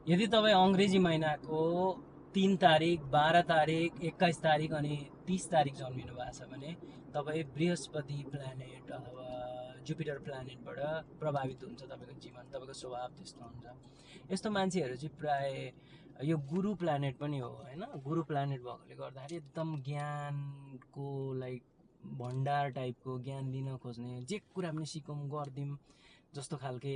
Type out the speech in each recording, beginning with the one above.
यदि तपाईँ अङ्ग्रेजी महिनाको 3 तारिक 12 तारिक 21 तारिक अनि 30 तारिक जन्मिनु भएको छ भने तपाईँ बृहस्पति प्लानेट अथवा जुपिटर प्लानेटबाट प्रभावित हुन्छ। तपाईँको जीवन, तपाईँको स्वभाव त्यस्तो हुन्छ। यस्तो मान्छेहरू चाहिँ प्राय यो गुरु प्लानेट पनि हो होइन। गुरु प्लानेट भएकोले गर्दाखेरि एकदम ज्ञानको लाइक भण्डार टाइपको ज्ञान दिन खोज्ने, जे कुरा पनि सिकौँ गरिदिउँ जस्तो खालके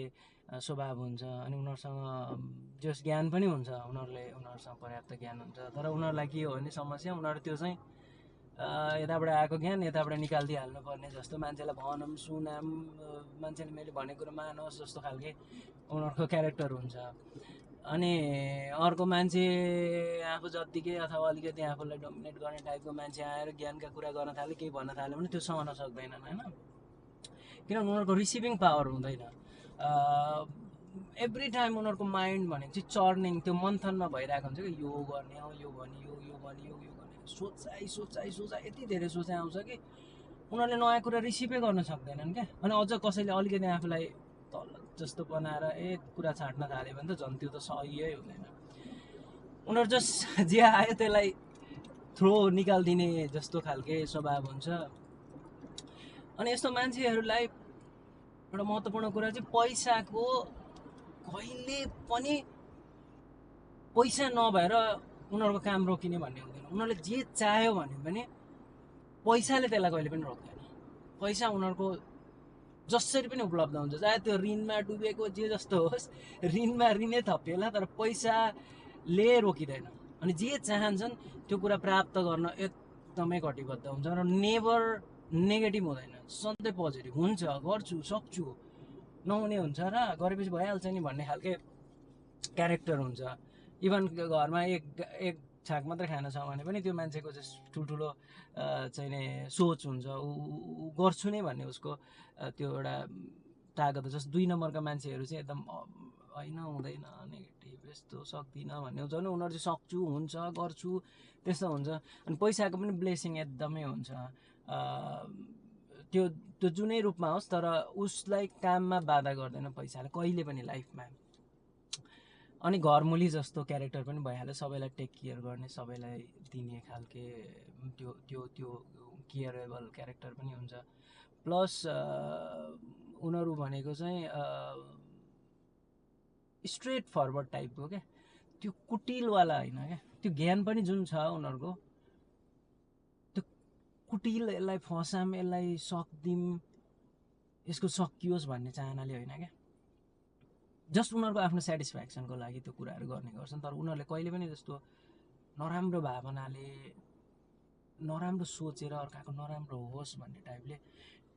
स्वभाव हुन्छ। अनि उनीहरूसँग जस ज्ञान पनि हुन्छ, उनीहरूसँग पर्याप्त ज्ञान हुन्छ। तर उनीहरूलाई के हो भने समस्या, उनीहरू त्यो चाहिँ यताबाट आएको ज्ञान यताबाट निकालिदिइहाल्नु पर्ने जस्तो, मान्छेलाई भनौँ सुनाम, मान्छेले मैले भनेको कुरो मानोस् जस्तो खालके उनीहरूको क्यारेक्टर हुन्छ। अनि अर्को मान्छे आफू जत्तिकै अथवा अलिकति आफूलाई डोमिनेट गर्ने टाइपको मान्छे आएर ज्ञानका कुरा गर्न थाल्यो, केही भन्न थाल्यो भने त्यो सहन सक्दैनन् होइन। किनभने उनीहरूको रिसिभिङ पावर हुँदैन। एभ्री टाइम उनीहरूको माइन्ड भनेको चाहिँ चर्निङ, त्यो मन्थनमा भइरहेको हुन्छ कि यो गर्ने हो, यो गर्ने, यो गर्ने, यो गर्ने, सोचाइ यति धेरै सोचाइ आउँछ कि उनीहरूले नयाँ कुरा रिसिभै गर्न सक्दैनन् क्या। अनि अझ कसैले अलिकति आफूलाई तल जस्तो बनाएर कुरा छाँट्न थाल्यो भने त झन् त्यो त सही हुँदैन। उनीहरू जस्ट जे आयो त्यसलाई थ्रो निकालिदिने जस्तो खालके स्वभाव हुन्छ। अनि यस्तो मान्छेहरूलाई एउटा महत्त्वपूर्ण कुरा चाहिँ पैसाको कहिले पनि पैसा नभएर उनीहरूको काम रोकिने भन्ने हुँदैन। उनीहरूले जे चाह्यो भने पनि पैसाले त्यसलाई कहिले पनि रोक्दैन। पैसा उनीहरूको जसरी पनि उपलब्ध हुन्छ, चाहे त्यो ऋणमा डुबेको जे जस्तो होस्, ऋणमा ऋणै थपिएला, तर पैसाले रोकिँदैन। अनि जे चाहन्छन् त्यो कुरा प्राप्त गर्न एकदमै कटिबद्ध हुन्छ र नेभर नेगेटिभ हुँदैन, सधैँ पोजिटिभ हुन्छ। गर्छु, सक्छु, नहुने हुन्छ र गरेपछि भइहाल्छ नि भन्ने खालके क्यारेक्टर हुन्छ। इभन घरमा एक छाक मात्रै खाना छ भने पनि त्यो मान्छेको चाहिँ ठुल्ठुलो चाहिँ नि सोच हुन्छ, ऊ गर्छु नै भन्ने उसको त्यो एउटा तागत हो। जस्तो 2 नम्बरका मान्छेहरू चाहिँ एकदम होइन, हुँदैन, नेगेटिभ, यस्तो सक्दिनँ भन्ने हुन्छ भने उनीहरू चाहिँ सक्छु, हुन्छ, गर्छु, त्यस्तो हुन्छ। अनि पैसाको पनि ब्लेसिङ एकदमै हुन्छ। त्यो त्यो जुनै रूपमा होस्, तर उसलाई काममा बाधा गर्दैन पैसाले कहिले पनि लाइफमा। अनि घरमुली जस्तो क्यारेक्टर पनि भइहाल्यो, सबैलाई टेक केयर गर्ने, सबैलाई दिने खालके त्यो त्यो त्यो केयरेबल क्यारेक्टर पनि हुन्छ। प्लस उनीहरू भनेको चाहिँ स्ट्रेट फरवर्ड टाइपको क्या, त्यो कुटिलवाला होइन क्या। त्यो ज्ञान पनि जुन छ उनीहरूको, त्यो कुटिल, यसलाई फसाम, यसलाई सक्दिम, यसको सकियोस् भन्ने चाहनाले होइन क्या। जस्ट उनीहरूको आफ्नो सेटिस्फ्याक्सनको लागि त्यो कुराहरू गर्ने गर्छन्। तर उनीहरूले कहिले पनि जस्तो नराम्रो भावनाले, नराम्रो सोचेर अर्काको नराम्रो होस् भन्ने टाइपले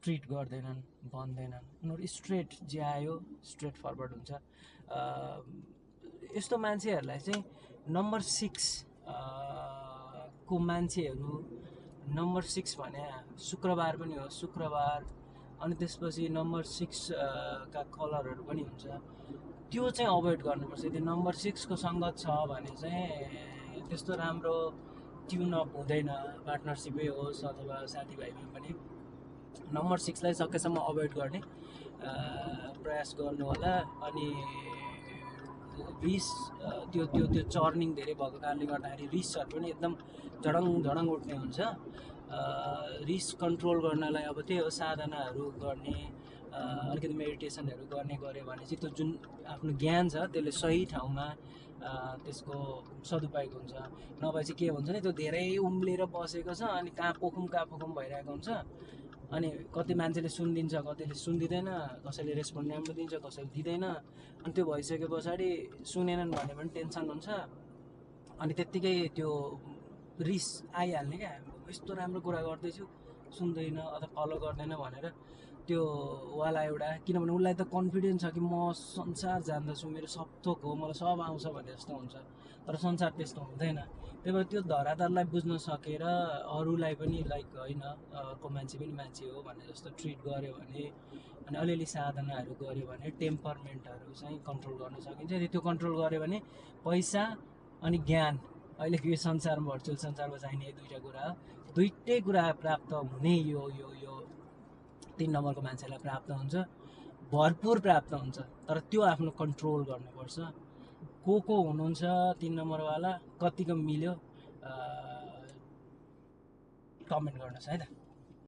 ट्रिट गर्दैनन्, भन्दैनन्। उनीहरू स्ट्रेट, जे आयो स्ट्रेट फरवर्ड हुन्छ। यस्तो मान्छेहरूलाई चाहिँ नम्बर 6 को मान्छेहरू, नम्बर 6 भने शुक्रबार पनि हो, शुक्रबार। अनि त्यसपछि नम्बर 6 का कलरहरू पनि हुन्छ, त्यो चाहिँ अभोइड गर्नुपर्छ। यदि नम्बर 6 को सङ्गत छ भने चाहिँ त्यस्तो राम्रो ट्युन अप हुँदैन, पार्टनरसिपै होस् अथवा साथीभाइमा पनि। नम्बर 6 लाई सकेसम्म अभोइड गर्ने प्रयास गर्नु होला। अनि रिस, त्यो त्यो त्यो चर्निङ धेरै भएको कारणले गर्दाखेरि रिसहरू पनि एकदम झडङ उठ्ने हुन्छ। रिस कन्ट्रोल गर्नलाई अब त्यही हो, साधनाहरू गर्ने, अलिकति मेडिटेसनहरू गऱ्यो भने चाहिँ त्यो जुन आफ्नो ज्ञान छ त्यसले सही ठाउँमा त्यसको सदुपयोग हुन्छ। नभए चाहिँ के हुन्छ नि, त्यो धेरै उम्लेर बसेको छ अनि कहाँ पोखुम भइरहेको हुन्छ। अनि कति मान्छेले सुनिदिन्छ, कतिले सुनिदिँदैन, कसैले रेस्पोन्ड राम्रो दिन्छ, कसैले दिँदैन। अनि त्यो भइसके पछाडि सुनेनन् भने पनि टेन्सन हुन्छ। अनि त्यत्तिकै त्यो रिस आइहाल्ने क्या, यस्तो राम्रो कुरा गर्दैछु सुन्दैन अथवा फलो गर्दैन भनेर त्यो वाला एउटा। किनभने उसलाई त कन्फिडेन्स छ कि म संसार जान्दछु, मेरो सब थोक हो, मलाई सब आउँछ भन्ने जस्तो हुन्छ। तर संसार त्यस्तो हुँदैन। त्यही भएर त्यो धरातललाई बुझ्न सकेर अरूलाई पनि लाइक होइन, अर्को मान्छे पनि मान्छे हो भन्ने जस्तो ट्रिट गर्यो भने, अनि अलिअलि साधनाहरू गर्यो भने टेम्परमेन्टहरू चाहिँ कन्ट्रोल गर्न सकिन्छ। यदि त्यो कन्ट्रोल गर्यो भने पैसा अनि ज्ञान, अहिलेको यो संसारमा, भर्चुअल संसारमा चाहिने यो 2टा कुरा हो। 2टै कुरा प्राप्त हुने यो 3 नम्बरको मान्छेलाई प्राप्त हुन्छ, भरपुर प्राप्त हुन्छ। तर त्यो आफ्नो कन्ट्रोल गर्नुपर्छ। को हुनुहुन्छ 3 नम्बरवाला, कतिको मिल्यो कमेन्ट गर्नुहोस् है त।